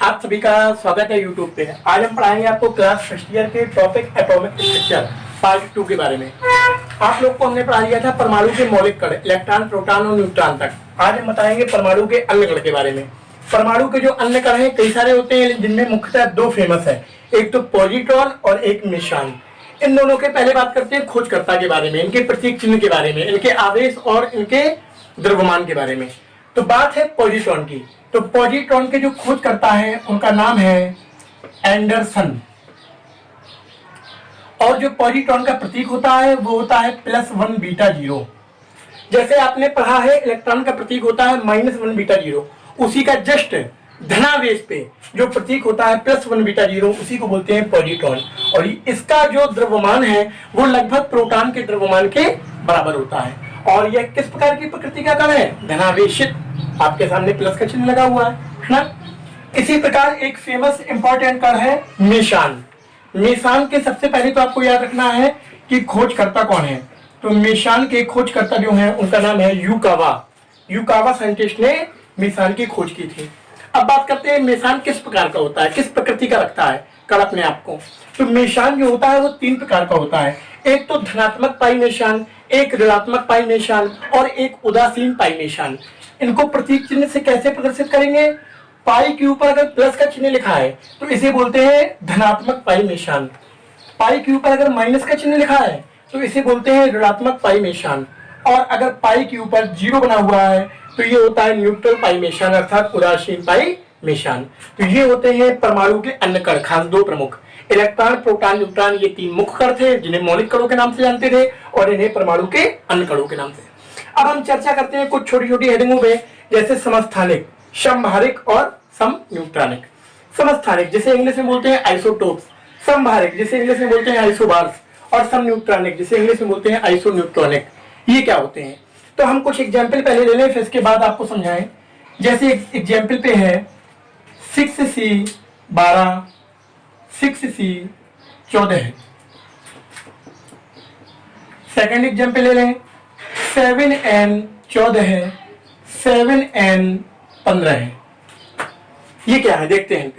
आप सभी का स्वागत है यूट्यूब पे। आज हम पढ़ाएंगे आपको क्लास फर्स्ट ईयर के टॉपिक एटॉमिक स्ट्रक्चर पार्ट 2 के बारे में। आप लोग को हमने पढ़ा दिया था परमाणु के मौलिक कण, इलेक्ट्रॉन, प्रोटॉन और न्यूट्रॉन तक। आज हम बताएंगे परमाणु के अन्य कण के बारे में। परमाणु के जो अन्य कण हैं कई सारे होते हैं, जिनमें मुख्यतः दो फेमस है, एक तो पॉजिट्रॉन और एक मेसॉन। इन दोनों के पहले बात करते हैं खोजकर्ता के बारे में, इनके प्रतीक चिन्ह के बारे में, इनके आवेश और इनके द्रव्यमान के बारे में। तो बात है पॉजिट्रॉन की। तो पॉजिट्रॉन के जो खोजकर्ता है उनका नाम है एंडरसन, और जो पॉजिट्रॉन का प्रतीक होता है वो होता है +1 बीटा 0। जैसे आपने पढ़ा है इलेक्ट्रॉन का प्रतीक होता है -1 बीटा 0, उसी का जस्ट धनावेश पे जो प्रतीक होता है +1 बीटा 0, उसी को बोलते हैं पॉजिट्रॉन। और इसका जो द्रव्यमान है वो लगभग प्रोटॉन के द्रव्यमान के बराबर होता है। और यह किस प्रकार की प्रकृति का कण है? धनावेशित। आपके सामने प्लस का चिन्ह लगा हुआ है ना। इसी प्रकार एक फेमस इंपॉर्टेंट कण है मेसॉन। मेसॉन के सबसे पहले तो आपको याद रखना है कि खोजकर्ता कौन है। तो मेसॉन के खोजकर्ता जो है उनका नाम है युकावा। युकावा साइंटिस्ट ने मेसॉन की खोज की थी। अब बात करते हैं मेसॉन किस प्रकार का होता है, किस प्रकृति का रखता है कण अपने आप को। तो मेसॉन जो होता है वो 3 प्रकार का होता है। एक तो धनात्मक पाई मेसॉन, एक ऋणात्मक पाई मेसॉन और एक उदासीन पाई मेसॉन। इनको प्रतीक चिन्ह से कैसे प्रदर्शित करेंगे? पाई के ऊपर अगर प्लस का चिन्ह लिखा है तो इसे बोलते हैं धनात्मक पाई मेसॉन। पाई के ऊपर अगर माइनस का चिन्ह लिखा है तो इसे बोलते हैं ऋणात्मक पाई मेसॉन। और अगर पाई के ऊपर 0 बना हुआ है तो ये होता है न्यूट्रल पाई मेसॉन, अर्थात उदासीन पाई मेसॉन। तो ये होते हैं परमाणु के अन्य कण, खास 2 प्रमुख। इलेक्ट्रॉन, प्रोटॉन, न्यूट्रॉन, ये 3 मुख्य कण थे जिन्हें मौलिक कणों के नाम से जानते थे, और इन्हें परमाणु के अन्य कणों के नाम से। अब हम चर्चा करते हैं कुछ छोटी छोटी हेडिंगों पे, जैसे समस्थानिक, समभारिक और समन्यूट्रॉनिक। समस्थानिक जिसे इंग्लिश में बोलते हैं आइसोटोप्स, समभारिक जिसे इंग्लिश में बोलते हैं आइसोबार्स, और समन्यूट्रॉनिक जिसे इंग्लिश में बोलते हैं आइसोन्यूट्रॉनिक। ये क्या होते हैं? तो हम कुछ एग्जाम्पल पहले ले लें, फिर इसके बाद आपको समझाएं। जैसे एग्जाम्पल पे है 6C12, 6C14 है। सेकेंड एग्जाम्पल ले लें 7N14 है, 7N15 है। ये क्या है देखते हैं।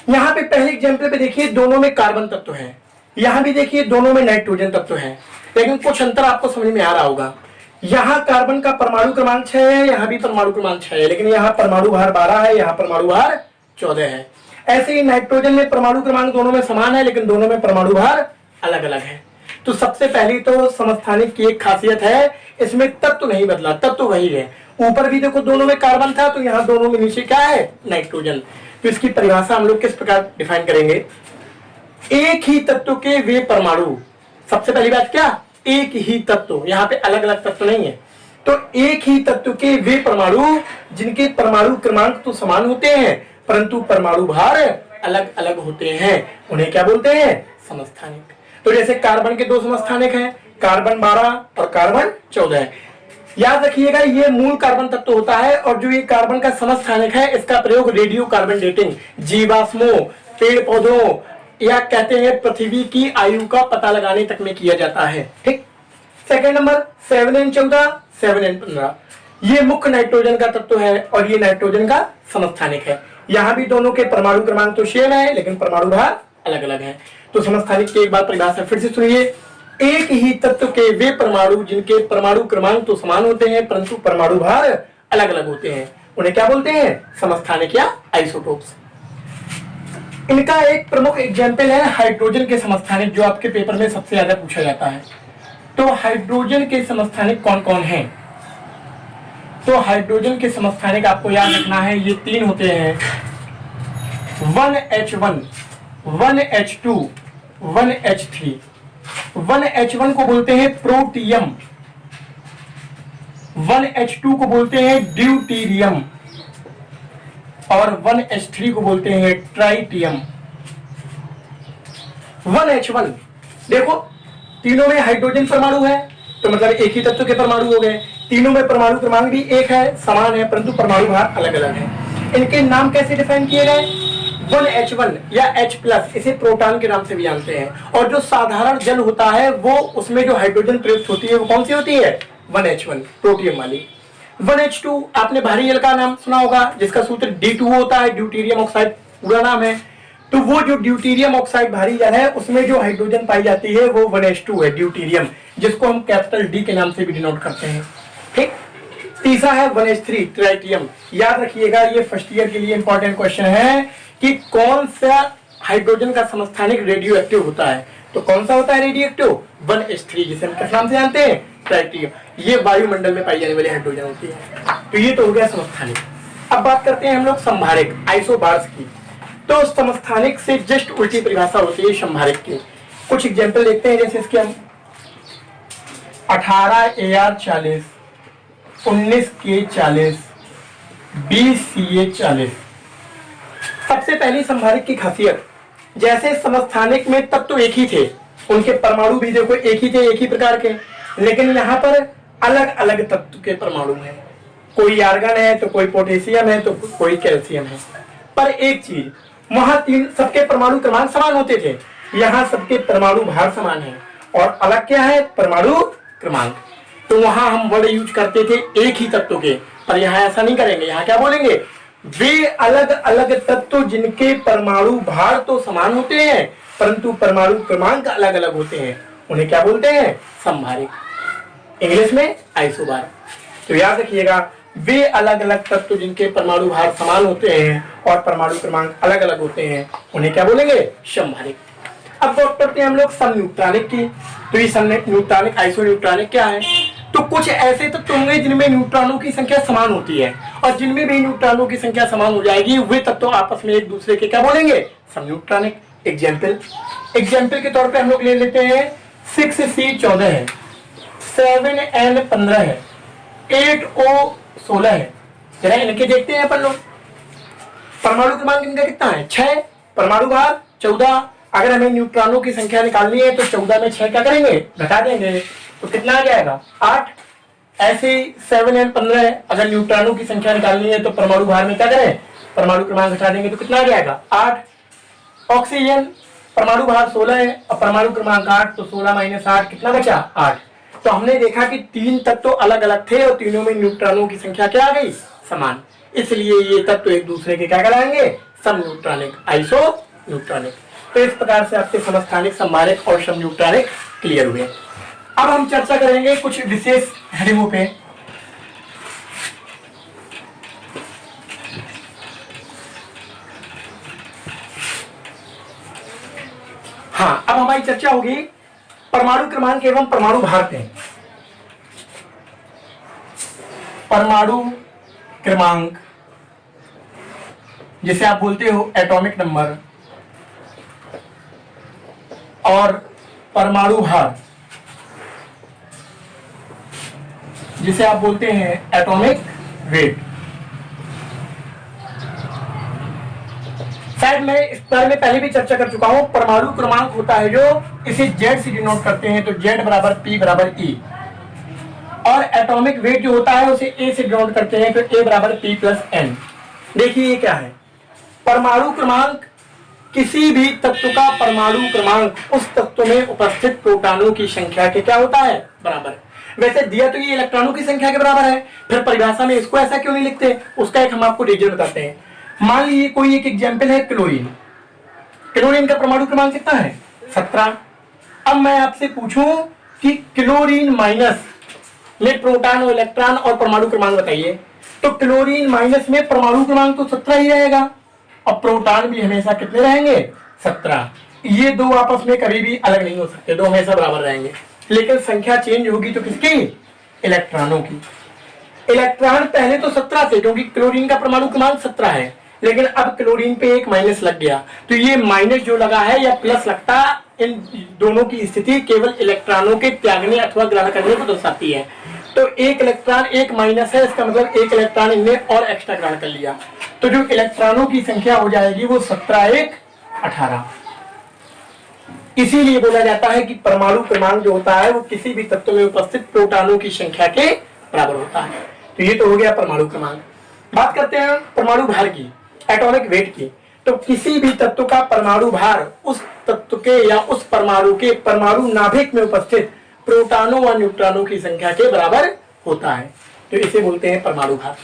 यहाँ पे पहले एग्जाम्पल पे देखिए दोनों में कार्बन तत्व है, यहाँ भी देखिए दोनों में नाइट्रोजन तत्व है, लेकिन कुछ अंतर आपको समझ में आ रहा होगा। यहाँ कार्बन का परमाणु क्रमांक 6 है, यहाँ भी परमाणु क्रमांक 6 है, लेकिन यहाँ परमाणु भार 12 है, यहाँ परमाणु भार 14 है। ऐसे ही नाइट्रोजन में परमाणु क्रमांक दोनों में समान है, लेकिन दोनों में परमाणु भार अलग अलग है। तो सबसे पहली तो समस्थानिक की एक खासियत है, इसमें तत्व नहीं बदला, तत्व वही है। ऊपर भी देखो दोनों में कार्बन था, तो यहाँ दोनों में नीचे क्या है? नाइट्रोजन। तो इसकी परिभाषा हम लोग किस प्रकार डिफाइन करेंगे? एक ही तत्व के वे परमाणु। सबसे पहली बात क्या? एक ही तत्व, यहाँ पे अलग अलग तत्व नहीं है। तो एक ही तत्व के वे परमाणु जिनके परमाणु क्रमांक तो समान होते हैं परंतु परमाणु भार अलग अलग होते हैं, उन्हें क्या बोलते हैं? समस्थानिक। तो जैसे कार्बन के 2 समस्थानिक हैं, कार्बन 12 और कार्बन 14। याद रखिएगा ये मूल कार्बन तत्व होता है, और जो ये कार्बन का समस्थानिक है इसका प्रयोग रेडियो कार्बन डेटिंग, जीवाश्मों, पेड़ पौधों या कहते हैं पृथ्वी की आयु का पता लगाने तक में किया जाता है। ठीक। Second number 7N14, 7N15। ये मुख्य नाइट्रोजन का तत्व है और ये नाइट्रोजन का समस्थानिक है। यहाँ भी दोनों के परमाणु क्रमांक तो सेम है, लेकिन परमाणु भार अलग अलग है। तो समस्थानिक की एक बार परिभाषा फिर से सुनिए। एक ही तत्व के वे परमाणु जिनके परमाणु क्रमांक तो समान होते हैं परंतु परमाणु भार अलग अलग होते हैं, उन्हें क्या बोलते हैं? समस्थानिक या आइसोटोप्स। इनका एक प्रमुख एग्जाम्पल है हाइड्रोजन के समस्थानिक, जो आपके पेपर में सबसे ज्यादा पूछा जाता है। तो हाइड्रोजन के समस्थानिक कौन कौन हैं? तो हाइड्रोजन के समस्थानिक आपको याद रखना है, ये 3 होते हैं। 1H1, 1H2, 1H3। 1H1 को बोलते हैं प्रोटियम, 1H2 को बोलते हैं ड्यूटीरियम, और 1H3 को बोलते हैं ट्राइटियम। 1H1 देखो तीनों में हाइड्रोजन परमाणु है, तो मतलब एक ही तत्व के परमाणु हो गए। तीनों में परमाणु क्रमांक भी एक है, समान है, परंतु परमाणु भार अलग अलग है। इनके नाम कैसे डिफाइन किए गए? 1H1 या H+, इसे प्रोटॉन के नाम से भी जानते हैं। और जो साधारण जल होता है वो उसमें जो हाइड्रोजन प्रयुक्त होती है वो कौन सी होती है? 1H1 प्रोटियम वाली। 1H2 आपने भारी जल का नाम सुना होगा, जिसका सूत्र D2O होता है, ड्यूटेरियम ऑक्साइड पूरा नाम है। तो वो जो ड्यूटेरियम ऑक्साइड भारी जल है उसमें जो हाइड्रोजन पाई जाती है वो 1H2 है, ड्यूटेरियम, जिसको हम कैपिटल D के नाम से भी डिनोट करते हैं। ठीक। तीसरा है 1H3 ट्राइटियम। याद रखिएगा, ये फर्स्ट ईयर के लिए इंपॉर्टेंट क्वेश्चन है कि कौन सा हाइड्रोजन का समस्थानिक रेडियो एक्टिव होता है। तो कौन सा होता है रेडियो एक्टिव? 1H3, जिसे हम किस नाम से जानते हैं? ट्राइटियम। ये वायुमंडल में पाई जाने वाली हाइड्रोजन होती है। तो ये तो हो गया समस्थानिक। अब बात करते हैं हम लोग संभारिक आइसोबार्स की। तो समस्थानिक से जस्ट उल्टी परिभाषा होती है संभारिक की। कुछ एग्जाम्पल देखते हैं, जैसे इसके हम 18AR40, 19K40, 20CA40। सबसे पहली संभारिक की खासियत, जैसे समस्थानिक में तत्व तो एक ही थे, उनके परमाणु भी देखो एक ही थे, एक ही प्रकार के, लेकिन यहाँ पर अलग अलग तत्व के परमाणु हैं। कोई आर्गन है तो कोई पोटेशियम है तो कोई कैल्शियम है। पर एक चीज, वहां तीन सबके परमाणु क्रमांक समान होते थे, यहाँ सबके परमाणु भार समान है। और अलग क्या है? परमाणु क्रमांक। तो वहां हम वर्ड यूज करते थे एक ही तत्व के, पर यहाँ ऐसा नहीं करेंगे। यहाँ क्या बोलेंगे? वे अलग अलग तत्व जिनके परमाणु भार तो समान होते हैं परंतु परमाणु क्रमांक अलग अलग होते हैं, उन्हें क्या बोलते हैं? संभारिक। इंग्लिश में आइसोबार। तो याद रखिएगा, वे अलग अलग तत्व जिनके परमाणु भार समान होते हैं और परमाणु क्रमांक अलग अलग होते हैं, उन्हें क्या बोलेंगे? संभारिक। अब बात करते हैं हम लोग समन्यूट्रॉनिक की। तो ये समन्यूट्रॉनिक आइसोन्यूट्रॉनिक क्या है? तो कुछ ऐसे तत्व होंगे जिनमें न्यूट्रॉनों की संख्या समान होती है, और जिनमें भी न्यूट्रॉनों की संख्या समान हो जाएगी वे तत्व आपस में एक दूसरे के क्या बोलेंगे? समन्यूट्रॉनिक। एग्जाम्पल के तौर पे हम लोग ले लेते हैं 6C14 है, 7N15 है, 8O16 है। जरा इनके देखते हैं अपन लोग। परमाणु क्रमांक इनका कितना है? 6। परमाणु भार 14। अगर हमें न्यूट्रॉनों की संख्या निकालनी है तो 14 में 6 क्या करेंगे? घटा देंगे, तो कितना आ जाएगा? 8। ऐसे 7N15 अगर न्यूट्रॉनों की संख्या निकालनी है तो परमाणु भार में क्या करें? परमाणु क्रमांक घटा देंगे, तो कितना आ जाएगा? 8। ऑक्सीजन परमाणु भार 16 है और परमाणु क्रमांक 8, तो 16 - 8 कितना बचा? 8। तो हमने देखा कि तीन तत्व अलग अलग थे और तीनों में न्यूट्रॉनों की संख्या क्या आ गई? समान। इसलिए ये तत्व एक दूसरे के क्या कहलाएंगे? समन्यूट्रॉनिक, आइसोन्यूट्रॉनिक। तो इस प्रकार से आपके समस्थानिक, संभारिक और समन्यूट्रॉनिक क्लियर हुए। अब हम चर्चा करेंगे कुछ विशेष हेडिंगों पे। हाँ, अब हमारी चर्चा होगी परमाणु क्रमांक एवं परमाणु भार पे। परमाणु क्रमांक जिसे आप बोलते हो एटॉमिक नंबर, और परमाणु भार जिसे आप बोलते हैं एटॉमिक वेट। शायद मैं इस बारे में पहले भी चर्चा कर चुका हूं। परमाणु क्रमांक होता है जो इसे Z से डिनोट करते हैं, तो Z बराबर P बराबर E। और एटॉमिक वेट जो होता है उसे A से डिनोट करते हैं, तो A बराबर P प्लस N। देखिए ये क्या है? परमाणु क्रमांक किसी भी तत्व का परमाणु क्रमांक उस तत्व में उपस्थित प्रोटॉनों की संख्या के क्या होता है? बराबर। वैसे दिया तो ये इलेक्ट्रॉनों की संख्या के बराबर है, फिर परिभाषा में इसको ऐसा क्यों नहीं लिखते? उसका एक हम आपको रीजन बताते हैं। मान लीजिए कोई एक एग्जाम्पल है क्लोरीन। क्लोरीन का परमाणु क्रमांक कितना है? 17। अब मैं आपसे पूछूं कि क्लोरीन माइनस में प्रोटॉन और इलेक्ट्रॉन और परमाणु क्रमांक बताइए, तो क्लोरीन माइनस में परमाणु क्रमांक तो 17 ही रहेगा और प्रोटॉन भी हमेशा कितने रहेंगे? 17। ये दो आपस में कभी भी अलग नहीं हो सकते, दो हमेशा बराबर रहेंगे। लेकिन संख्या चेंज होगी तो किसकी? इलेक्ट्रॉनों की। इलेक्ट्रॉन पहले तो 17 थे क्योंकि क्लोरीन का परमाणु क्रमांक 17 है, लेकिन अब क्लोरीन पे एक माइनस लग गया, तो ये माइनस जो लगा है या प्लस लगता, इन दोनों की स्थिति केवल इलेक्ट्रॉनों के त्यागने अथवा ग्रहण करने को दर्शाती है। तो एक इलेक्ट्रॉन एक माइनस है, इसका मतलब एक इलेक्ट्रॉन इनने और एक्स्ट्रा ग्रहण कर लिया, तो जो इलेक्ट्रॉनों की संख्या हो जाएगी वो 17 × 1 = 18। इसीलिए बोला जाता है कि परमाणु क्रमांक जो होता है वो किसी भी तत्व में उपस्थित प्रोटॉनों की संख्या के बराबर होता है। तो ये तो हो गया परमाणु क्रमांक। बात करते हैं परमाणु भार की, एटॉमिक वेट की। तो किसी भी तत्व का परमाणु भार उस तत्व के या उस परमाणु के परमाणु नाभिक में उपस्थित प्रोटॉनों व न्यूट्रॉनों की संख्या के बराबर होता है। तो इसे बोलते हैं परमाणु भार।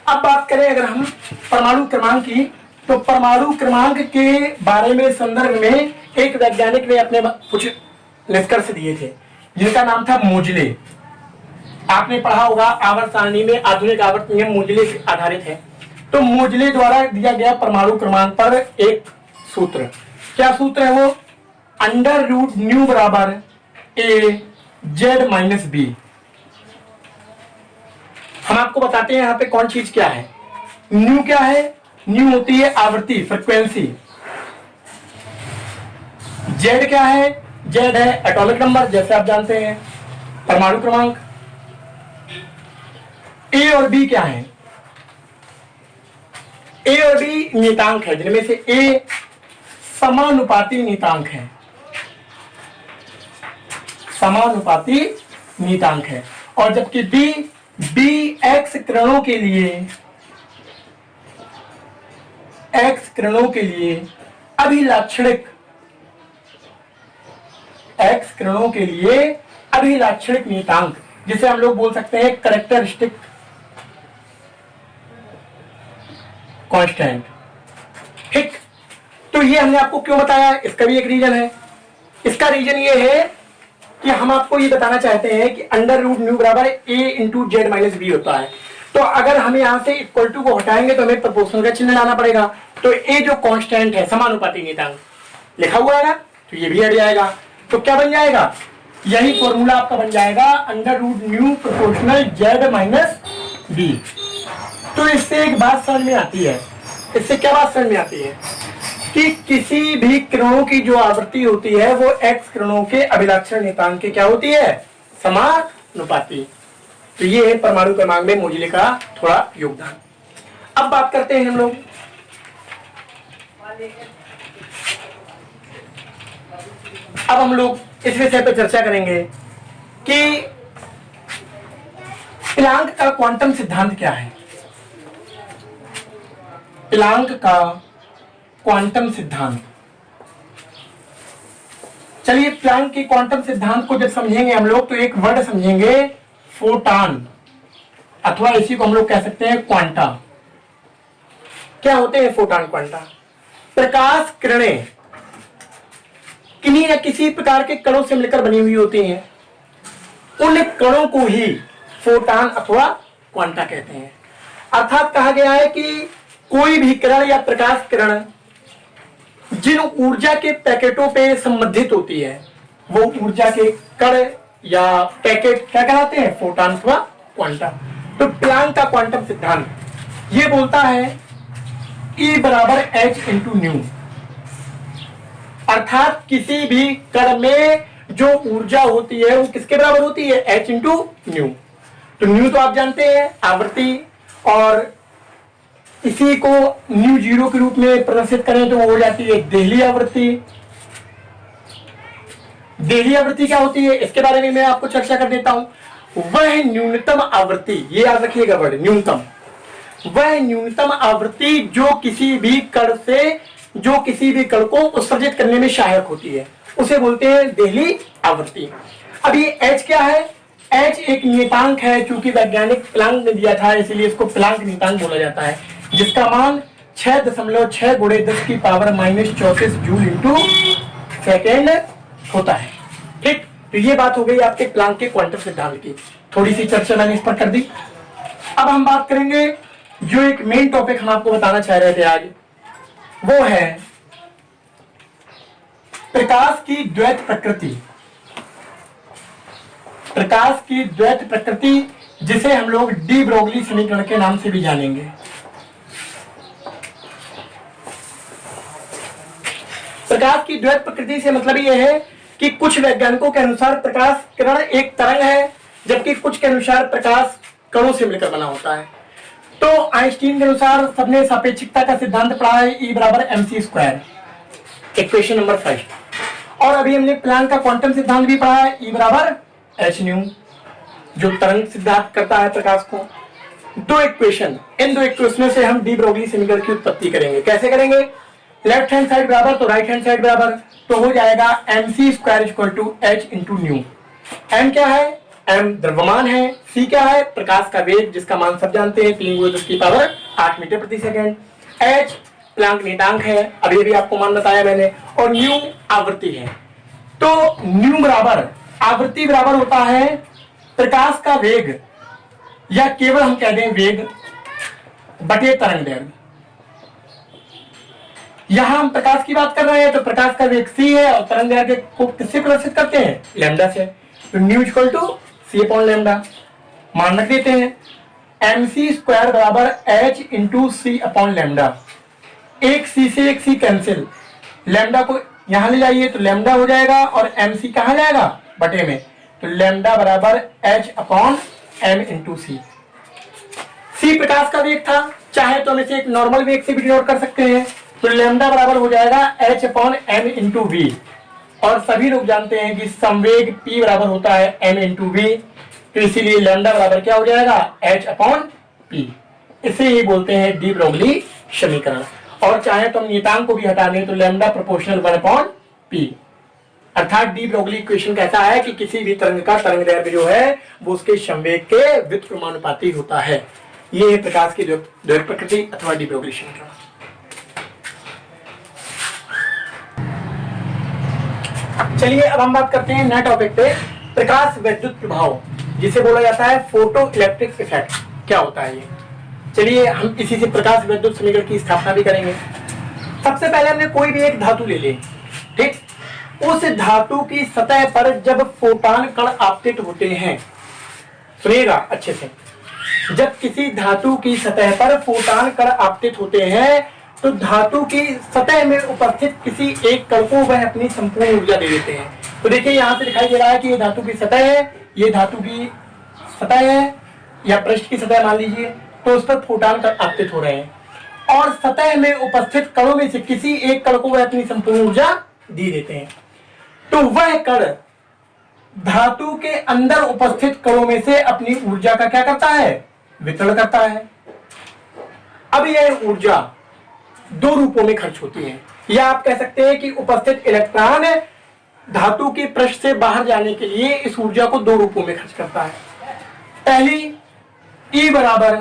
अब बात करें अगर हम परमाणु क्रमांक की, तो परमाणु क्रमांक के बारे में संदर्भ में एक वैज्ञानिक ने अपने कुछ निष्कर्ष दिए थे जिनका नाम था मोजले। आपने पढ़ा होगा आवर्त सारणी में आधुनिक आवर्त नियम मोजले से आधारित है। तो मोजले द्वारा दिया गया परमाणु क्रमांक पर एक सूत्र, क्या सूत्र है वो? अंडर रूट न्यू बराबर ए जेड माइनस बी। हम आपको बताते हैं यहाँ पे कौन चीज क्या है। न्यू क्या है? न्यू होती है आवृत्ति, फ्रिक्वेंसी। जेड क्या है? जेड है एटॉमिक नंबर, जैसे आप जानते हैं, परमाणु क्रमांक। ए और बी क्या है? ए और बी नियतांक है, जिनमें से ए समानुपाती नियतांक है, समानुपाती नियतांक है, और जबकि बी एक्स किरणों के लिए, एक्स किरणों के लिए अभिलाक्षणिक, एक्स किरणों के लिए अभिलाक्षणिक नियतांक, जिसे हम लोग बोल सकते हैं कैरेक्टरिस्टिक कांस्टेंट। ठीक, तो ये हमने आपको क्यों बताया, इसका भी एक रीजन है। इसका रीजन ये है कि हम आपको ये बताना चाहते हैं कि अंडर रूट न्यू बराबर ए इंटू जेड माइनस बी होता है। तो अगर हम यहां से इक्वल टू को हटाएंगे तो हमें प्रोपोर्शनल का चिन्ह लाना पड़ेगा। तो ए जो कांस्टेंट है, समानुपाती नियतांक लिखा हुआ है ना, तो ये भी हट जाएगा। तो क्या बन जाएगा? यही फॉर्मूला आपका बन जाएगा under root nu proportional z minus b. तो इससे एक बात समझ में आती है, इससे क्या बात समझ में आती है कि किसी भी किरणों की जो आवृत्ति होती है वो एक्स किरणों के अभिलक्षण नियतांक की क्या होती है? समानुपाती। तो ये है परमाणु क्रमांक में मोजले का थोड़ा योगदान। अब बात करते हैं हम लोग इस विषय पर चर्चा करेंगे कि प्लैंक का क्वांटम सिद्धांत क्या है। प्लैंक का क्वांटम सिद्धांत, चलिए प्लैंक के क्वांटम सिद्धांत को जब समझेंगे हम लोग तो एक वर्ड समझेंगे, फोटॉन, अथवा इसी को हम लोग कह सकते हैं क्वांटा। क्या होते हैं फोटॉन क्वांटा? प्रकाश किरणें किन्हीं या किसी प्रकार के कणों से मिलकर बनी हुई होती हैं, उन कणों को ही फोटॉन अथवा क्वांटा कहते हैं। अर्थात कहा गया है कि कोई भी किरण या प्रकाश किरण जिन ऊर्जा के पैकेटों पे संबंधित होती है, वो ऊर्जा के कण या पैकेट क्या कहलाते हैं? फोटॉन अथवा क्वांटा। तो प्लैंक का क्वांटम सिद्धांत ये बोलता है E बराबर h इंटू न्यू, अर्थात किसी भी कण में जो ऊर्जा होती है वो किसके बराबर होती है? h into new. तो न्यू तो आप जानते हैं आवृत्ति, और इसी को न्यू जीरो के रूप में प्रदर्शित करें तो वो हो जाती है देहली आवृत्ति। देहली आवृत्ति क्या होती है इसके बारे में मैं आपको चर्चा कर देता हूं। वह न्यूनतम आवृत्ति, ये याद रखिएगा वर्ड न्यूनतम, वह न्यूनतम आवृत्ति जो किसी भी कण से, जो किसी भी कण को उत्सर्जित करने में सहायक होती है, उसे बोलते हैं देहली आवृत्ति। अब ये h क्या है? h एक नियतांक है, चूंकि वैज्ञानिक प्लैंक ने दिया था इसलिए इसको प्लैंक नियतांक बोला जाता है, जिसका मान 6.6 गुणे 10 की पावर -34 जूल इंटू सेकेंड होता है। ठीक, तो ये बात हो गई आपके प्लैंक के क्वांटम सिद्धांत की, थोड़ी सी चर्चा मैंने इस पर कर दी। अब हम बात करेंगे जो एक मेन टॉपिक हम आपको बताना चाह रहे थे आज, वो है प्रकाश की द्वैत प्रकृति। प्रकाश की द्वैत प्रकृति, जिसे हम लोग डी ब्रोगली समीकरण के नाम से भी जानेंगे। प्रकाश की द्वैत प्रकृति से मतलब यह है कि कुछ वैज्ञानिकों के अनुसार प्रकाश किरण एक तरंग है, जबकि कुछ के अनुसार प्रकाश कणों से मिलकर बना होता है। तो आइंस्टीन के अनुसार सबने सापेक्षिकता का सिद्धांत पढ़ा है, E बराबर mc², इक्वेशन नंबर 5। और अभी हमने प्लैंक का क्वांटम सिद्धांत भी पढ़ा है, E बराबर h न्यू, जो तरंग सिद्धांत करता है प्रकाश को। दो इक्वेशन, इन दो इक्वेशनों से हम डी ब्रोगली समीकरण की उत्पत्ति करेंगे। कैसे करेंगे? लेफ्ट हैंड साइड बराबर तो राइट हैंड साइड बराबर, तो हो जाएगा mc² = h into new. m क्या है? m द्रव्यमान है, c क्या है, प्रकाश का वेग जिसका मान सब जानते हैं 3×10⁸ मीटर प्रति सेकंड। h प्लांक नियतांक है, अभी भी आपको मान बताया मैंने, और न्यू आवृत्ति है। तो न्यू बराबर आवृत्ति बराबर होता है प्रकाश का वेग, या केवल हम कह दें वेग बटे तरंग दैर्घ्य। यहां हम प्रकाश की बात कर रहे हैं तो प्रकाश का वेग c है और तरंग दैर्घ्य को किससे प्रदर्शित करते हैं, लैम्डा से। तो nu equal to c upon lambda मान रख देते हैं। mc² बराबर h into c upon lambda. एक c से एक c कैंसिल, लैम्डा को यहां ले जाइए तो लैम्डा हो जाएगा और mc कहां जाएगा, बटे में। तो लैम्डा बराबर h अपॉन m इंटू सी। c प्रकाश का वेग था, चाहे तो हम इसे एक नॉर्मल वेग से भी डिनोट कर सकते हैं। तो लैम्डा बराबर हो जाएगा h upon m into v, और सभी लोग जानते हैं कि संवेग p बराबर होता है m इंटू वी, तो इसीलिए लैम्डा बराबर क्या हो जाएगा, h अपॉन p। इसे ही बोलते हैं डी ब्रोगली समीकरण। और चाहे तो हम नियतांक को भी हटा दें तो लैम्डा प्रोपोर्शनल 1/p, अर्थात डी ब्रोगली इक्वेशन कहता है कि किसी भी तरंग का तरंग दैर्घ्य जो है वो उसके संवेग के व्युत्क्रमानुपाती होता है। ये है प्रकाश की द्वैत प्रकृति अथवा डी ब्रोगली समीकरण। चलिए अब हम बात करते हैं नए टॉपिक पे, प्रकाश वैद्युत प्रभाव, जिसे बोला जाता है फोटो इलेक्ट्रिक इफेक्ट। क्या होता है ये, चलिए हम इसी से प्रकाश वैद्युत समीकरण की स्थापना भी करेंगे। सबसे पहले हमने कोई भी एक धातु ले ली, ठीक, उस धातु की सतह पर जब फोटान कण आपतित होते हैं, सुनिएगा अच्छे से, जब किसी धातु की सतह पर फोटान कण आपतित होते हैं तो धातु की सतह में उपस्थित किसी एक कण को वह अपनी संपूर्ण ऊर्जा दे देते हैं। तो देखिए यहां से दिखाई दे रहा है कि ये धातु की सतह है, ये धातु की सतह है या पृष्ठ की सतह मान लीजिए, तो उस पर फोटान कण आपतित हो रहे हैं और सतह में उपस्थित कणों में से किसी एक कण को वह अपनी संपूर्ण ऊर्जा दे देते हैं। तो वह कण धातु के अंदर उपस्थित कणों में से अपनी ऊर्जा का क्या करता है, वितरण करता है। अब यह ऊर्जा दो रूपों में खर्च होती है, या आप कह सकते हैं कि उपस्थित इलेक्ट्रॉन धातु के पृष्ठ से बाहर जाने के लिए इस ऊर्जा को दो रूपों में खर्च करता है। पहली E बराबर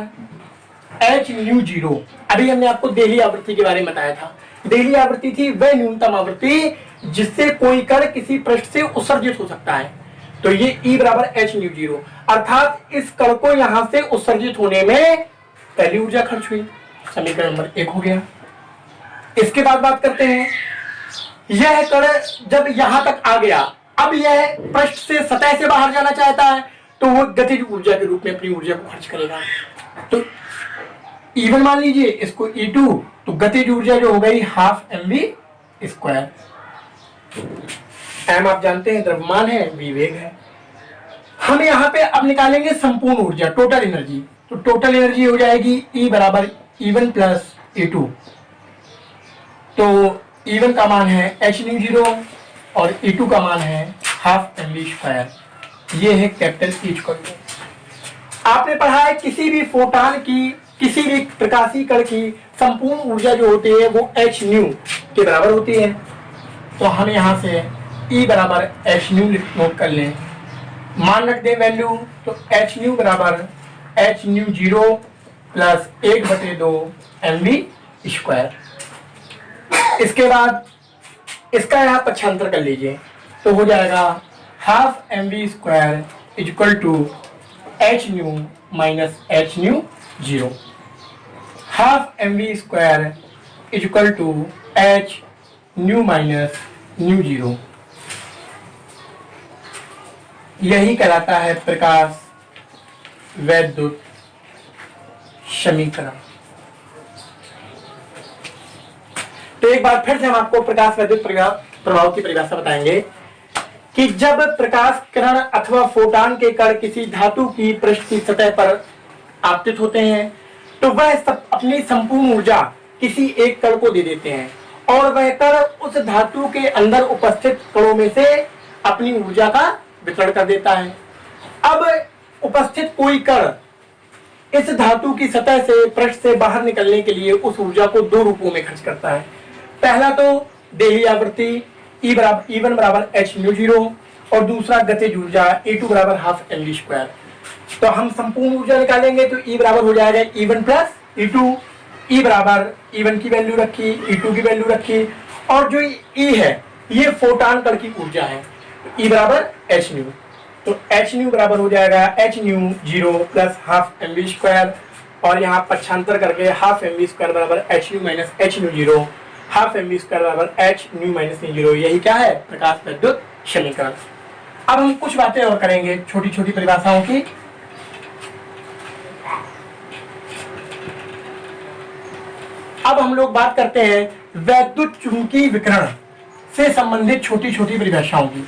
h न्यू जीरो, अभी हमने आपको देहली आवृत्ति के बारे में बताया था। देहली आवृत्ति थी वह न्यूनतम आवृत्ति जिससे कोई कण किसी पृष्ठ से उत्सर्जित हो सकता है। तो ये E बराबर h न्यू जीरो, अर्थात इस कण को यहां से उत्सर्जित होने में पहली ऊर्जा खर्च हुई, समीकरण नंबर 1 हो गया। इसके बाद बात करते हैं, यह कण जब यहां तक आ गया, अब यह पृष्ठ से सतह से बाहर जाना चाहता है तो वो गतिज ऊर्जा के रूप में अपनी ऊर्जा को खर्च करेगा। तो E1 मान लीजिए, इसको E2, तो गतिज ऊर्जा जो हो गई हाफ mv²। m आप जानते हैं द्रव्यमान है, v वेग है। हम यहाँ पे अब निकालेंगे संपूर्ण ऊर्जा, टोटल एनर्जी। तो टोटल एनर्जी हो जाएगी E बराबर E1 प्लस E2। तो E1 का मान है h न्यू जीरो और E2 का मान है हाफ mv²। ये है कैपिटल E इक्वल टू, आपने पढ़ा है किसी भी फोटान की, किसी भी प्रकाशीय कण की संपूर्ण ऊर्जा जो होती है वो h न्यू के बराबर होती है। तो हम यहां से E बराबर h न्यू नोट कर लें, मान रख दें वैल्यू, तो h न्यू बराबर h nu zero plus 1/2 mv²। इसके बाद इसका यहाँ पक्षांतर कर लीजिए, तो हो जाएगा half mv² equal to h nu minus h nu zero. Half mv² equal to h nu minus nu zero. यही कहलाता है प्रकाश वैद्युत समीकरण। तो एक बार फिर से हम आपको प्रकाश वैद्युत प्रभाव की परिभाषा बताएंगे कि जब प्रकाश किरण अथवा फोटान के कण किसी धातु की पृष्ठ की सतह पर आपतित होते हैं तो वह अपनी संपूर्ण ऊर्जा किसी एक कण को दे देते हैं और वह कण उस धातु के अंदर उपस्थित कणों में से अपनी ऊर्जा का वितरण कर देता है। अब उपस्थित कोई कण इस धातु की सतह से पृष्ठ से बाहर निकलने के लिए उस ऊर्जा को दो रूपों में खर्च करता है। पहला तो देहली आवृत्ति E1 बराबर h न्यू जीरो और दूसरा गतिज ऊर्जा E2 बराबर हाफ mv²। तो हम संपूर्ण ऊर्जा निकालेंगे तो E बराबर हो जाएगा E1 प्लस E2। E बराबर E1 की वैल्यू रखी, E2 की वैल्यू रखी, और जो E है ये फोटान कण की ऊर्जा है। E बराबर h न्यू, तो h न्यू बराबर हो जाएगा h new 0 plus half mv square, और यहाँ पक्षांतर करके हाफ mv स्क्वायर बराबर h nu minus h new 0, half mv square बराबर h न्यू माइनस न्यू 0। यही क्या है? प्रकाश विद्युत समीकरण। अब हम कुछ बातें और करेंगे छोटी छोटी परिभाषाओं की। अब हम लोग बात करते हैं वैद्युत चुंबकीय विकिरण से संबंधित छोटी छोटी परिभाषाओं की।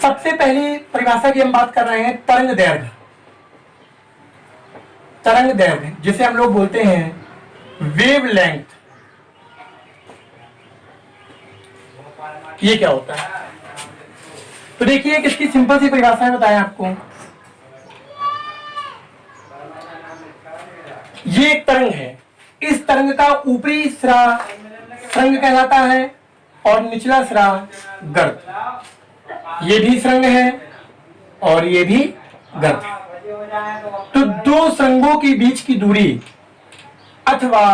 सबसे पहली परिभाषा की हम बात कर रहे हैं तरंग दैर्घ्य। तरंग दैर्घ्य जिसे हम लोग बोलते हैं वेव लेंथ, ये क्या होता है? तो देखिए किसकी सिंपल सी परिभाषा बताएं आपको। ये एक तरंग है, इस तरंग का ऊपरी सिरा सरंग कहलाता है और निचला सिरा गर्त। ये भी सरंग है और ये भी गर्त है। तो दो सरंगों के बीच की दूरी अथवा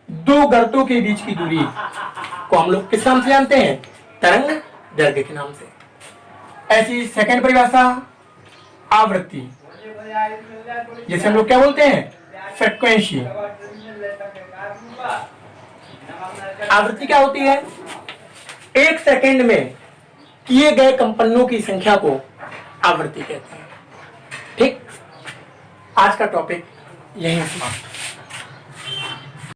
दो गर्तों के बीच की दूरी को हम लोग किस नाम से जानते हैं? तरंग दैर्घ्य के नाम से। ऐसी सेकंड परिभाषा आवृत्ति, जिसे हम लोग क्या बोलते हैं? फ्रीक्वेंसी। आवृत्ति क्या होती है? एक सेकंड में किए गए कंपनों की संख्या को आवृत्ति कहते हैं। ठीक, आज का टॉपिक यहीं समाप्त।